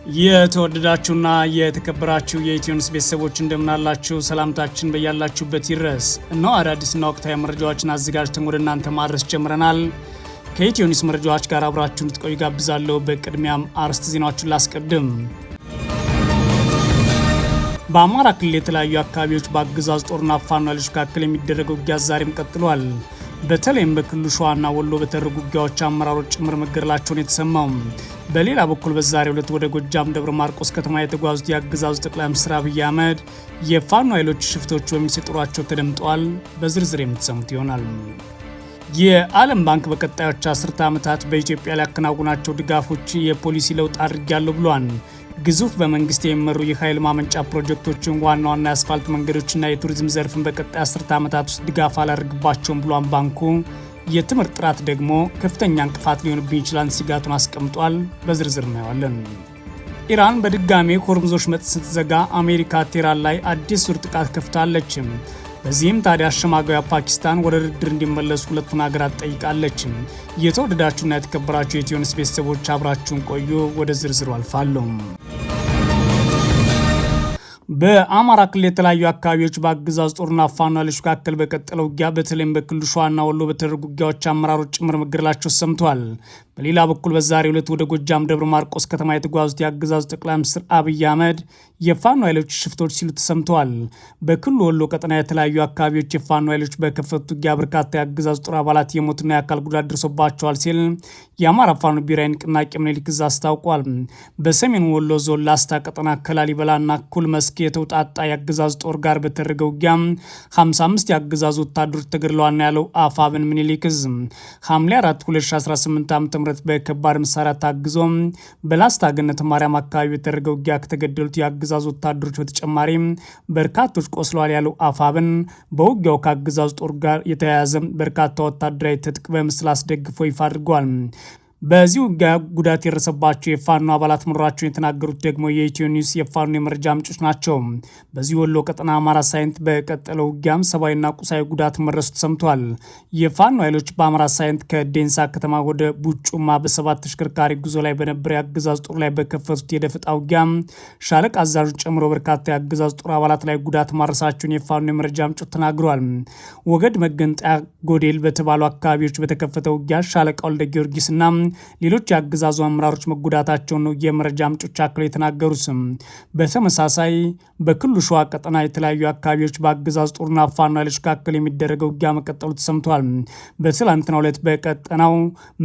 የተወደዳችሁና የተከበራችሁ የኢትዮኒውስ ቤተሰቦች እንደምናላችሁ ሰላምታችን በያላችሁበት ይድረስ። እነሆ አዳዲስና ወቅታዊ መረጃዎችን አዘጋጅተን ወደ እናንተ ማድረስ ጀምረናል። ከኢትዮኒውስ መረጃዎች ጋር አብራችሁን ልትቆዩ ጋብዛለሁ። በቅድሚያም አርዕስተ ዜናዎችን ላስቀድም። በአማራ ክልል የተለያዩ አካባቢዎች በአገዛዙ ጦርና ፋኖ ኃይሎች መካከል የሚደረገው ውጊያ ዛሬም ቀጥሏል። በተለይም በክልሉ ሸዋና ወሎ በተደረጉ ውጊያዎች አመራሮች ጭምር መገደላቸውን የተሰማው። በሌላ በኩል በዛሬው ዕለት ወደ ጎጃም ደብረ ማርቆስ ከተማ የተጓዙት የአገዛዙ ጠቅላይ ሚኒስትር አብይ አህመድ የፋኖ ኃይሎች ሽፍቶች በሚል ሲጠሯቸው ተደምጠዋል። በዝርዝር የምትሰሙት ይሆናል። የዓለም ባንክ በቀጣዮች 10 ዓመታት በኢትዮጵያ ሊያከናውናቸው ድጋፎች የፖሊሲ ለውጥ አድርጊያለሁ ብሏል። ግዙፍ በመንግስት የሚመሩ የኃይል ማመንጫ ፕሮጀክቶችን፣ ዋና ዋና የአስፋልት መንገዶችና የቱሪዝም ዘርፍን በቀጣይ 10 ዓመታት ውስጥ ድጋፍ አላደርግባቸውም ብሏል። ባንኩ የትምህርት ጥራት ደግሞ ከፍተኛ እንቅፋት ሊሆንብኝ ይችላል ስጋቱን አስቀምጧል። በዝርዝር እናየዋለን። ኢራን በድጋሜ ሆርሙዞች መጥተው ስትዘጋ አሜሪካ ቴህራን ላይ አዲስ ዙር ጥቃት ከፍታለች። በዚህም ታዲያ አሸማጋዩ ፓኪስታን ወደ ድርድር እንዲመለሱ ሁለቱን ሀገራት ጠይቃለች። የተወደዳችሁና የተከበራችሁ የኢትዮኒውስ ቤተሰቦች አብራችሁን ቆዩ። ወደ ዝርዝሩ አልፋለሁ። በአማራ ክልል የተለያዩ አካባቢዎች በአገዛዙ ጦርና ፋኖ ኃይሎች መካከል በቀጠለው ውጊያ በተለይም በክልሉ ሸዋና ወሎ በተደረጉ ውጊያዎች አመራሮች ጭምር መገደላቸው ሰምተዋል። በሌላ በኩል በዛሬው ዕለት ወደ ጎጃም ደብረ ማርቆስ ከተማ የተጓዙት የአገዛዙ ጠቅላይ ሚኒስትር አብይ አህመድ የፋኖ ኃይሎች ሽፍቶች ሲሉ ተሰምተዋል። በክልሉ ወሎ ቀጠና የተለያዩ አካባቢዎች የፋኖ ኃይሎች በከፈቱት ውጊያ በርካታ የአገዛዙ ጦር አባላት የሞትና የአካል ጉዳት ደርሶባቸዋል ሲል የአማራ ፋኖ ብሔራዊ ንቅናቄ ምኒልክ ዕዝ አስታውቋል። በሰሜን ወሎ ዞን ላስታ ቀጠና ከላሊበላና ኩል መስክ የተውጣጣ የአገዛዙ ጦር ጋር በተደረገ ውጊያ 55 የአገዛዙ ወታደሮች ተገድለዋል ያለው አፋብን ምኒልክ ዕዝ ሐምሌ 4 2018 ዓ.ም በከባድ መሳሪያ ታግዞ በላስታ ገነት ማርያም አካባቢ በተደረገ ውጊያ ከተገደሉት የአገዛዙ ወታደሮች በተጨማሪ በርካቶች ቆስለዋል ያለው አፋብን በውጊያው ከአገዛዙ ጦር ጋር የተያያዘ በርካታ ወታደራዊ ትጥቅ በምስል አስደግፎ ይፋ አድርጓል። በዚህ ውጊያ ጉዳት የደረሰባቸው የፋኖ አባላት መኖራቸውን የተናገሩት ደግሞ የኢትዮኒውስ የፋኖ የመረጃ ምንጮች ናቸው። በዚህ ወሎ ቀጠና አማራ ሳይንት በቀጠለው ውጊያም ሰብአዊና ቁሳዊ ጉዳት መድረሱ ተሰምቷል። የፋኖ ኃይሎች በአማራ ሳይንት ከዴንሳ ከተማ ወደ ቡጩማ በ7 ተሽከርካሪ ጉዞ ላይ በነበረ የአገዛዝ ጦር ላይ በከፈቱት የደፈጣ ውጊያ ሻለቃ አዛዦች ጨምሮ በርካታ የአገዛዝ ጦር አባላት ላይ ጉዳት ማድረሳቸውን የፋኖ የመረጃ ምንጮች ተናግረዋል። ወገድ መገንጠያ ጎዴል በተባሉ አካባቢዎች በተከፈተ ውጊያ ሻለቃ ወልደ ጊዮርጊስና ሌሎች የአገዛዙ አመራሮች መጎዳታቸውን ነው የመረጃ ምንጮች አክለው የተናገሩት። በተመሳሳይ በክልሉ ሸዋ ቀጠና የተለያዩ አካባቢዎች በአገዛዙ ጦርና ፋኖ ኃይሎች መካከል የሚደረገው ውጊያ መቀጠሉ ተሰምቷል። በትላንትናው ዕለት በቀጠናው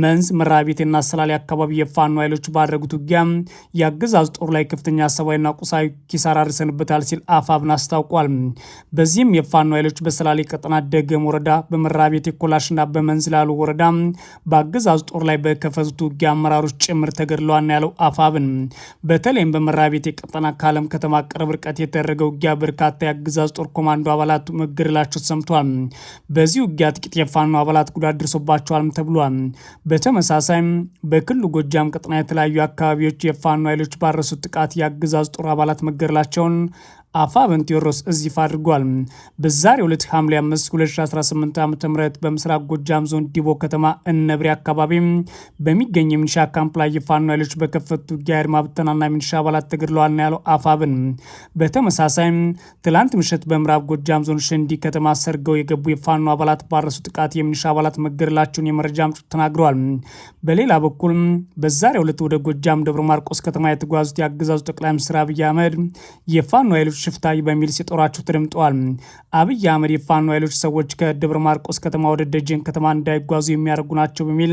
መንዝ መራቤቴና ሰላሌ አካባቢ የፋኖ ኃይሎች ባደረጉት ውጊያ የአገዛዙ ጦር ላይ ከፍተኛ ሰብአዊና ቁሳዊ ኪሳራ አድርሰንበታል ሲል አፋብን አስታውቋል። በዚህም የፋኖ ኃይሎች በሰላሌ ቀጠና ደገም ወረዳ፣ በመራቤቴ ኮላሽና በመንዝ ላሉ ወረዳ በአገዛዙ ጦር ላይ ከፈቱት ውጊያ አመራሮች ጭምር ተገድለዋል ያለው አፋብን በተለይም በመራቤቴ ቀጠና ከአለም ከተማ ቅርብ ርቀት የተደረገ ውጊያ በርካታ የአገዛዙ ጦር ኮማንዶ አባላት መገደላቸው ተሰምቷል። በዚህ ውጊያ ጥቂት የፋኖ አባላት ጉዳት ደርሶባቸዋልም ተብሏል። በተመሳሳይም በክልሉ ጎጃም ቀጠና የተለያዩ አካባቢዎች የፋኖ ኃይሎች ባረሱት ጥቃት የአገዛዙ ጦር አባላት መገደላቸውን አፋብን ቴዎድሮስ ዕዝ ይፋ አድርጓል። በዛሬው ዕለት ሐምሌ 5 2018 ዓ.ም በምስራቅ ጎጃም ዞን ዲቦ ከተማ እነብሪ አካባቢ በሚገኝ የሚኒሻ ካምፕ ላይ የፋኖ ኃይሎች በከፈቱት ውጊያ የአድማ ብተናና የሚኒሻ አባላት ተገድለዋል ያለው አፋብን በተመሳሳይ ትላንት ምሽት በምዕራብ ጎጃም ዞን ሸንዲ ከተማ ሰርገው የገቡ የፋኖ አባላት ባረሱ ጥቃት የሚኒሻ አባላት መገደላቸውን የመረጃ ምንጮች ተናግረዋል። በሌላ በኩል በዛሬው ዕለት ወደ ጎጃም ደብረ ማርቆስ ከተማ የተጓዙት የአገዛዙ ጠቅላይ ሚኒስትር አብይ አህመድ የፋኖ ኃይሎች ሽፍታ በሚል ሲጦራቸው ተደምጠዋል። አብይ አህመድ የፋኖ ኃይሎች ሰዎች ከደብረ ማርቆስ ከተማ ወደ ደጀን ከተማ እንዳይጓዙ የሚያደርጉ ናቸው በሚል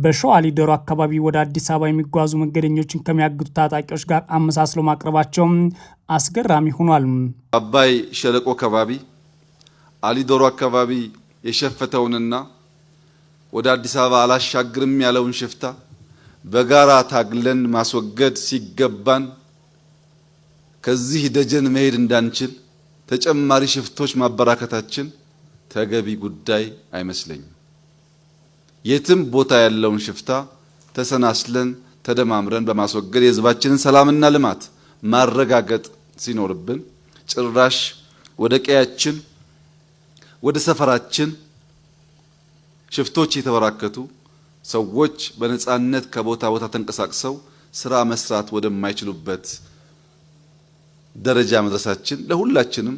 በሸዋ ሊደሩ አካባቢ ወደ አዲስ አበባ የሚጓዙ መንገደኞችን ከሚያግቱ ታጣቂዎች ጋር አመሳስለው ማቅረባቸው አስገራሚ ሆኗል። አባይ ሸለቆ አካባቢ አሊዶሮ አካባቢ የሸፈተውንና ወደ አዲስ አበባ አላሻግርም ያለውን ሽፍታ በጋራ ታግለን ማስወገድ ሲገባን ከዚህ ደጀን መሄድ እንዳንችል ተጨማሪ ሽፍቶች ማበራከታችን ተገቢ ጉዳይ አይመስለኝም። የትም ቦታ ያለውን ሽፍታ ተሰናስለን ተደማምረን በማስወገድ የሕዝባችንን ሰላምና ልማት ማረጋገጥ ሲኖርብን ጭራሽ ወደ ቀያችን ወደ ሰፈራችን ሽፍቶች የተበራከቱ ሰዎች በነጻነት ከቦታ ቦታ ተንቀሳቅሰው ስራ መስራት ወደማይችሉበት ደረጃ መድረሳችን ለሁላችንም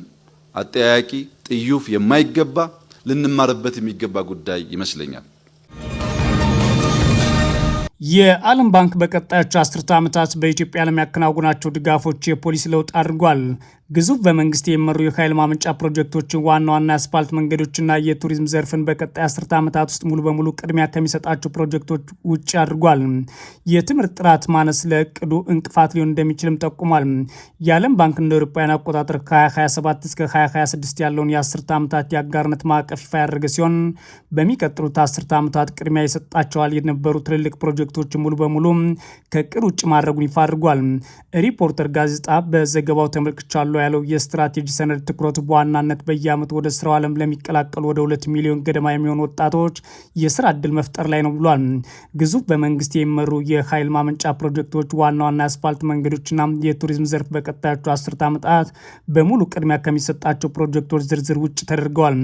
አጠያያቂ ጥዩፍ የማይገባ ልንማርበት የሚገባ ጉዳይ ይመስለኛል። የዓለም ባንክ በቀጣዮቹ 10 ዓመታት በኢትዮጵያ ለሚያከናውናቸው ድጋፎች የፖሊሲ ለውጥ አድርጓል። ግዙፍ በመንግስት የሚመሩ የኃይል ማመንጫ ፕሮጀክቶችን፣ ዋና ዋና የአስፓልት መንገዶችና የቱሪዝም ዘርፍን በቀጣይ 10 ዓመታት ውስጥ ሙሉ በሙሉ ቅድሚያ ከሚሰጣቸው ፕሮጀክቶች ውጭ አድርጓል። የትምህርት ጥራት ማነስ ለእቅዱ እንቅፋት ሊሆን እንደሚችልም ጠቁሟል። የዓለም ባንክ እንደ አውሮፓውያን አቆጣጠር ከ2027 እስከ 2026 ያለውን የ10 ዓመታት የአጋርነት ማዕቀፍ ይፋ ያደረገ ሲሆን በሚቀጥሉት 10 ዓመታት ቅድሚያ ይሰጣቸዋል የነበሩ ትልልቅ ፕሮጀክቶችን ሙሉ በሙሉ ከእቅድ ውጭ ማድረጉን ይፋ አድርጓል። ሪፖርተር ጋዜጣ በዘገባው ተመልክቻለሁ ያለው የስትራቴጂ ሰነድ ትኩረቱ በዋናነት በየዓመቱ ወደ ስራው ዓለም ለሚቀላቀሉ ወደ 2 ሚሊዮን ገደማ የሚሆኑ ወጣቶች የስራ ዕድል መፍጠር ላይ ነው ብሏል። ግዙፍ በመንግስት የሚመሩ የኃይል ማመንጫ ፕሮጀክቶች፣ ዋና ዋና የአስፓልት መንገዶችና የቱሪዝም ዘርፍ በቀጣዮቹ 10 ዓመታት በሙሉ ቅድሚያ ከሚሰጣቸው ፕሮጀክቶች ዝርዝር ውጭ ተደርገዋል።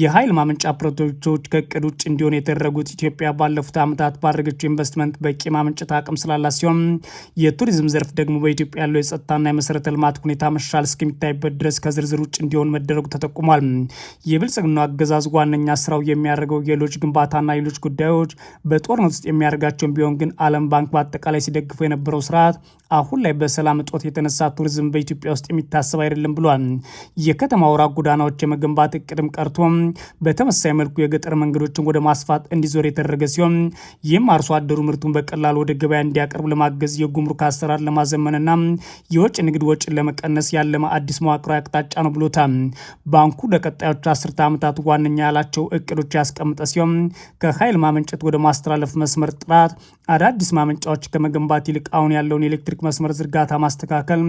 የኃይል ማመንጫ ፕሮጀክቶች ከእቅድ ውጭ እንዲሆኑ የተደረጉት ኢትዮጵያ ባለፉት ዓመታት ባደረገችው ኢንቨስትመንት በቂ ማመንጨት አቅም ስላላት ሲሆን የቱሪዝም ዘርፍ ደግሞ በኢትዮጵያ ያለው የጸጥታና የመሰረተ ልማት ሁኔታ መሻል እስከሚታይበት ድረስ ከዝርዝር ውጭ እንዲሆን መደረጉ ተጠቁሟል። የብልጽግናው አገዛዝ ዋነኛ ስራው የሚያደርገው የሎጅ ግንባታና ሌሎች ጉዳዮች በጦርነት ውስጥ የሚያደርጋቸውን ቢሆን ግን ዓለም ባንክ በአጠቃላይ ሲደግፈው የነበረው ስርዓት አሁን ላይ በሰላም እጦት የተነሳ ቱሪዝም በኢትዮጵያ ውስጥ የሚታሰብ አይደለም ብሏል። የከተማ አውራ ጎዳናዎች የመገንባት እቅድም ቀርቶ በተመሳሳይ መልኩ የገጠር መንገዶችን ወደ ማስፋት እንዲዞር የተደረገ ሲሆን ይህም አርሶ አደሩ ምርቱን በቀላሉ ወደ ገበያ እንዲያቀርብ ለማገዝ የጉምሩክ አሰራር ለማዘመንና የውጭ ንግድ ወጪን ለመቀነስ ያለመ አዲስ መዋቅራዊ አቅጣጫ ነው ብሎታል። ባንኩ ለቀጣዮቹ 10 ዓመታት ዋነኛ ያላቸው እቅዶች ያስቀምጠ ሲሆን ከኃይል ማመንጨት ወደ ማስተላለፍ መስመር ጥራት፣ አዳዲስ ማመንጫዎች ከመገንባት ይልቅ አሁን ያለውን የኤሌክትሪክ መስመር ዝርጋታ ማስተካከል፣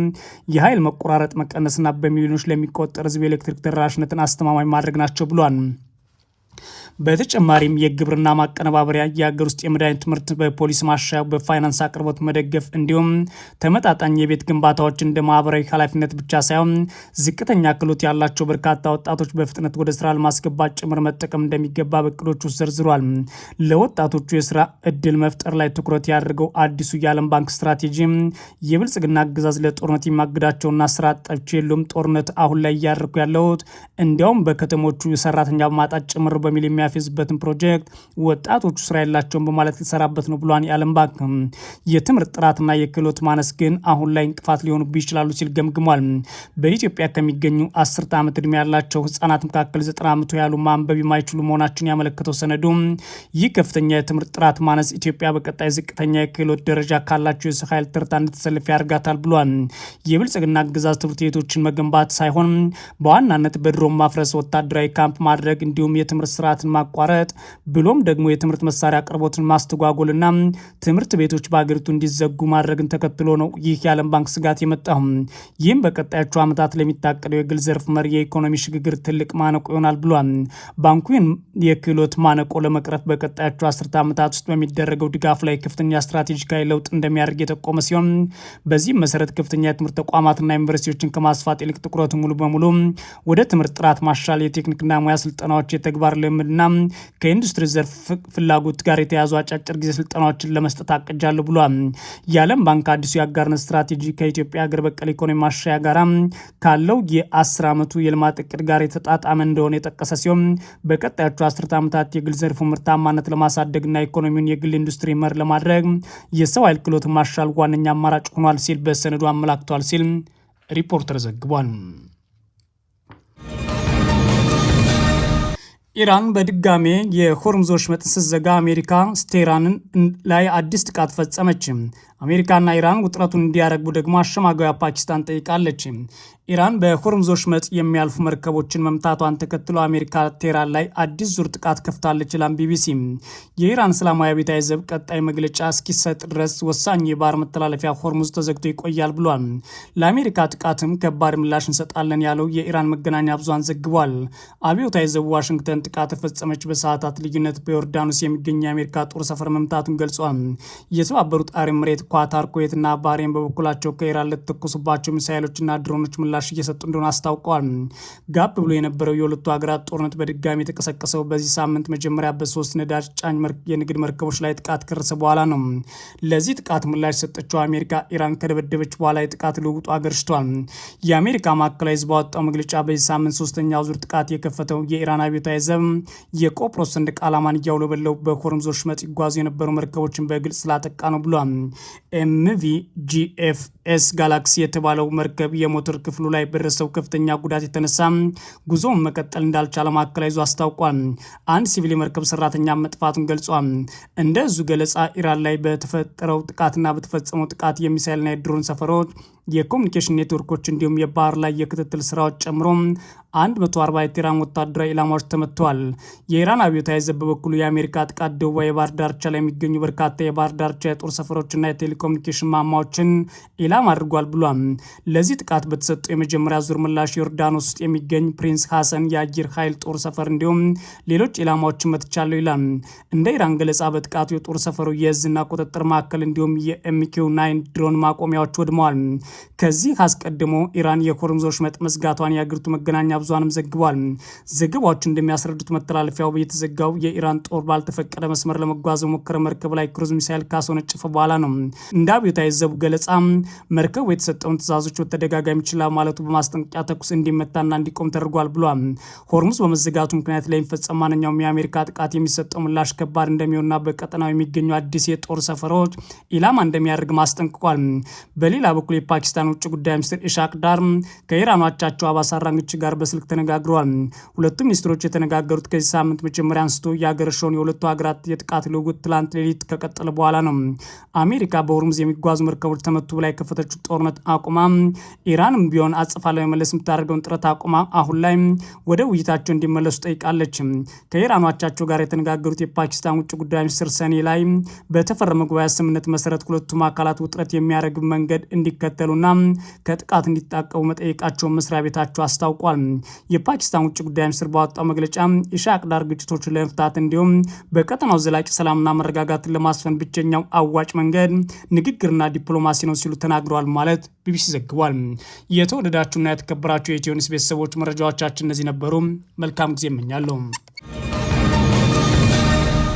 የኃይል መቆራረጥ መቀነስና በሚሊዮኖች ለሚቆጠር ህዝብ የኤሌክትሪክ ተደራሽነትን አስተማማኝ ማድረግ ናቸው ብሏል። በተጨማሪም የግብርና ማቀነባበሪያ፣ የሀገር ውስጥ የመድኃኒት ምርት በፖሊስ ማሻሻያ፣ በፋይናንስ አቅርቦት መደገፍ እንዲሁም ተመጣጣኝ የቤት ግንባታዎች እንደ ማህበራዊ ኃላፊነት ብቻ ሳይሆን ዝቅተኛ ክህሎት ያላቸው በርካታ ወጣቶች በፍጥነት ወደ ስራ ለማስገባት ጭምር መጠቀም እንደሚገባ በእቅዶች ውስጥ ዘርዝሯል። ለወጣቶቹ የስራ እድል መፍጠር ላይ ትኩረት ያደርገው አዲሱ የዓለም ባንክ ስትራቴጂ የብልጽግና አገዛዝ ለጦርነት የሚያግዳቸውና ስራ አጦች የሉም፣ ጦርነት አሁን ላይ እያደረኩ ያለሁት እንዲያውም በከተሞቹ የሰራተኛ ማጣት ጭምር በሚል የሚያፈዝበትን ፕሮጀክት ወጣቶቹ ስራ የላቸውም በማለት ሊሰራበት ነው ብሏን። የዓለም ባንክ የትምህርት ጥራትና የክህሎት ማነስ ግን አሁን ላይ እንቅፋት ሊሆኑብህ ይችላሉ ሲል ገምግሟል። በኢትዮጵያ ከሚገኙ 10 ዓመት ዕድሜ ያላቸው ህጻናት መካከል 90% ያሉ ማንበብ የማይችሉ መሆናቸውን ያመለከተው ሰነዱ ይህ ከፍተኛ የትምህርት ጥራት ማነስ ኢትዮጵያ በቀጣይ ዝቅተኛ የክህሎት ደረጃ ካላቸው የሰው ኃይል ተርታ እንድትሰልፍ ያደርጋታል ብሏል። የብልጽግና አገዛዝ ትምህርት ቤቶችን መገንባት ሳይሆን በዋናነት በድሮም ማፍረስ፣ ወታደራዊ ካምፕ ማድረግ እንዲሁም የትምህርት ስርዓትን ማቋረጥ ብሎም ደግሞ የትምህርት መሳሪያ አቅርቦትን ማስተጓጎልና ትምህርት ቤቶች በአገሪቱ እንዲዘጉ ማድረግን ተከትሎ ነው ይህ የዓለም ባንክ ስጋት የመጣው። ይህም በቀጣዮቹ ዓመታት ለሚታቀደው የግል ዘርፍ መሪ የኢኮኖሚ ሽግግር ትልቅ ማነቆ ይሆናል ብሏል። ባንኩ የክህሎት ማነቆ ለመቅረፍ በቀጣዮቹ 10 ዓመታት ውስጥ በሚደረገው ድጋፍ ላይ ከፍተኛ ስትራቴጂካዊ ለውጥ እንደሚያደርግ የጠቆመ ሲሆን በዚህም መሰረት ከፍተኛ የትምህርት ተቋማትና ዩኒቨርሲቲዎችን ከማስፋት ይልቅ ትኩረቱ ሙሉ በሙሉ ወደ ትምህርት ጥራት ማሻል፣ የቴክኒክና ሙያ ስልጠናዎች፣ የተግባር ልምድና ከኢንዱስትሪ ዘርፍ ፍላጎት ጋር የተያዙ አጫጭር ጊዜ ስልጠናዎችን ለመስጠት አቅጃለሁ ብሏል። የዓለም ባንክ አዲሱ የአጋርነት ስትራቴጂ ከኢትዮጵያ ሀገር በቀል ኢኮኖሚ ማሻሻያ ጋር ካለው የ10 ዓመቱ የልማት እቅድ ጋር የተጣጣመ እንደሆነ የጠቀሰ ሲሆን በቀጣዮቹ 10 ዓመታት የግል ዘርፉ ምርታማነት ለማሳደግና ኢኮኖሚውን የግል ኢንዱስትሪ መር ለማድረግ የሰው ኃይል ክህሎት ማሻል ዋነኛ አማራጭ ሆኗል ሲል በሰነዱ አመላክቷል ሲል ሪፖርተር ዘግቧል። ኢራን በድጋሜ የሆርሙዝ ወሽመጥን ስትዘጋ አሜሪካ ቴህራን ላይ አዲስ ጥቃት ፈጸመች። አሜሪካና ኢራን ውጥረቱን እንዲያረግቡ ደግሞ አሸማጋዩ ፓኪስታን ጠይቃለች። ኢራን በሆርሙዝ ወሽመጥ የሚያልፉ መርከቦችን መምታቷን ተከትሎ አሜሪካ ቴህራን ላይ አዲስ ዙር ጥቃት ከፍታለች ይላል ቢቢሲ። የኢራን እስላማዊ አብዮታዊ ዘብ ቀጣይ መግለጫ እስኪሰጥ ድረስ ወሳኝ የባህር መተላለፊያ ሆርሙዝ ተዘግቶ ይቆያል ብሏል። ለአሜሪካ ጥቃትም ከባድ ምላሽ እንሰጣለን ያለው የኢራን መገናኛ ብዙሃን ዘግቧል። አብዮታዊ ዘቡ ዋሽንግተን ጥቃት ተፈጸመች በሰዓታት ልዩነት በዮርዳኖስ የሚገኝ የአሜሪካ ጦር ሰፈር መምታቱን ገልጿል። የተባበሩት አረብ ኤሚሬት ኳታር፣ ኩዌትና ባህሬን በበኩላቸው ከኢራን ለተተኮሱባቸው ሚሳይሎችና ድሮኖች ምላሽ እየሰጡ እንደሆነ አስታውቀዋል። ጋብ ብሎ የነበረው የሁለቱ ሀገራት ጦርነት በድጋሚ የተቀሰቀሰው በዚህ ሳምንት መጀመሪያ በሶስት ነዳጅ ጫኝ የንግድ መርከቦች ላይ ጥቃት ከደረሰ በኋላ ነው። ለዚህ ጥቃት ምላሽ የሰጠችው አሜሪካ ኢራን ከደበደበች በኋላ የጥቃት ልውውጡ አገርሽቷል። የአሜሪካ ማዕከላዊ ህዝብ ባወጣው መግለጫ በዚህ ሳምንት ሶስተኛው ዙር ጥቃት የከፈተው የኢራን አብዮታዊ ዘብ የቆጵሮስ ሰንደቅ ዓላማን እያውለበለው በሆርሙዝ ወሽመጥ ይጓዙ የነበሩ መርከቦችን በግልጽ ስላጠቃ ነው ብሏል። ኤምቪ ጂኤፍኤስ ጋላክሲ የተባለው መርከብ የሞተር ክፍሉ ላይ በደረሰው ከፍተኛ ጉዳት የተነሳ ጉዞውን መቀጠል እንዳልቻለ ማዕከላዊ ህዝቡ አስታውቋል። አንድ ሲቪል የመርከብ ሰራተኛ መጥፋቱን ገልጿል። እንደ እዙ ገለጻ ኢራን ላይ በተፈጠረው ጥቃትና በተፈጸመው ጥቃት የሚሳይልና የድሮን ሰፈሮች፣ የኮሚኒኬሽን ኔትወርኮች እንዲሁም የባህር ላይ የክትትል ስራዎች ጨምሮ 140 የኢራን ወታደራዊ ኢላማዎች ተመትተዋል። የኢራን አብዮታዊ ዘብ በበኩሉ የአሜሪካ ጥቃት ደቡባዊ የባህር ዳርቻ ላይ የሚገኙ በርካታ የባህር ዳርቻ የጦር ሰፈሮችና የቴሌኮሙኒኬሽን ማማዎችን ኢላማ አድርጓል ብሏል። ለዚህ ጥቃት በተሰጡ የመጀመሪያ ዙር ምላሽ ዮርዳኖስ ውስጥ የሚገኝ ፕሪንስ ሐሰን የአየር ኃይል ጦር ሰፈር እንዲሁም ሌሎች ኢላማዎችን መትቻለሁ ይላል። እንደ ኢራን ገለጻ በጥቃቱ የጦር ሰፈሩ የእዝና ቁጥጥር ማዕከል እንዲሁም የኤምኪው 9 ድሮን ማቆሚያዎች ወድመዋል። ከዚህ አስቀድሞ ኢራን የሆርሙዝ ወሽመጥ መዝጋቷን የአገሪቱ መገናኛ ብዙሃንም ዘግቧል። ዘገባዎች እንደሚያስረዱት መተላለፊያው የተዘጋው የኢራን ጦር ባልተፈቀደ መስመር ለመጓዝ በሞከረ መርከብ ላይ ክሩዝ ሚሳይል ካስወነጨፈ በኋላ ነው። እንደ አብዮታዊ ዘቡ ገለጻ መርከቡ የተሰጠውን ትዕዛዞች በተደጋጋሚ ችላ ማለቱ በማስጠንቀቂያ ተኩስ እንዲመታና እንዲቆም ተደርጓል ብሏል። ሆርሙዝ በመዘጋቱ ምክንያት ለሚፈጸም ማንኛውም የአሜሪካ ጥቃት የሚሰጠው ምላሽ ከባድ እንደሚሆንና በቀጠናው የሚገኙ አዲስ የጦር ሰፈሮች ኢላማ እንደሚያደርግ ማስጠንቅቋል። በሌላ በኩል የፓኪስታን ውጭ ጉዳይ ሚኒስትር ኢሻቅ ዳር ከኢራን አቻቸው አባስ አራግቺ ጋር በስልክ ተነጋግረዋል። ሁለቱም ሚኒስትሮች የተነጋገሩት ከዚህ ሳምንት መጀመሪያ አንስቶ የአገረሸውን የሁለቱ ሀገራት የጥቃት ልውውጥ ትላንት ሌሊት ከቀጠለ በኋላ ነው። አሜሪካ በሆርሙዝ የሚጓዙ መርከቦች ተመቱ ብላ የከፈተችው ጦርነት አቁማ ኢራንም ቢሆን አጽፋ ለመመለስ የምታደርገውን ጥረት አቁማ አሁን ላይ ወደ ውይይታቸው እንዲመለሱ ጠይቃለች። ከኢራን አቻቸው ጋር የተነጋገሩት የፓኪስታን ውጭ ጉዳይ ሚኒስትር ሰኔ ላይ በተፈረመ ጉባኤ ስምምነት መሰረት ሁለቱም አካላት ውጥረት የሚያደርግ መንገድ እንዲከተሉና ከጥቃት እንዲታቀቡ መጠየቃቸውን መስሪያ ቤታቸው አስታውቋል። የፓኪስታን ውጭ ጉዳይ ሚኒስትር ባወጣው መግለጫ ኢሻቅ ዳር ግጭቶችን ለመፍታት እንዲሁም በቀጠናው ዘላቂ ሰላምና መረጋጋትን ለማስፈን ብቸኛው አዋጭ መንገድ ንግግርና ዲፕሎማሲ ነው ሲሉ ተናግረዋል ማለት ቢቢሲ ዘግቧል። የተወደዳችሁና የተከበራችሁ የኢትዮ ኒውስ ቤተሰቦች መረጃዎቻችን እነዚህ ነበሩ። መልካም ጊዜ እመኛለሁ።